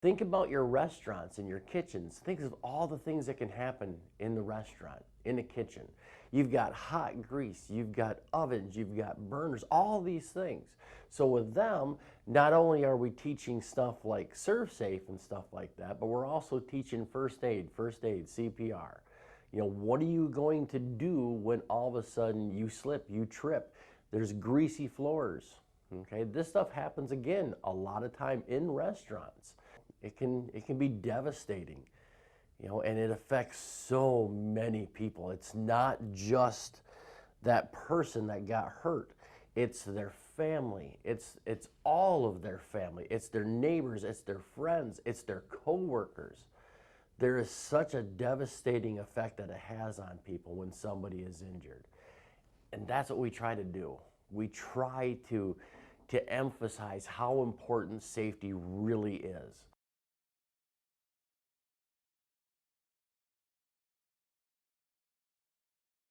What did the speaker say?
Think about your restaurants and your kitchens. Think of all the things that can happen in the restaurant, in the kitchen. You've got hot grease, you've got ovens, you've got burners, all these things. So with them, not only are we teaching stuff like ServSafe and stuff like that, but we're also teaching first aid, CPR. What are you going to do when all of a sudden you slip, you trip? There's greasy floors. Okay, this stuff happens again a lot of time in restaurants. It can be devastating, and it affects so many people. It's not just that person that got hurt. It's their family. It's all of their family. It's their neighbors, it's their friends, it's their coworkers. There is such a devastating effect that it has on people when somebody is injured. And that's what we try to do. We try to emphasize how important safety really is.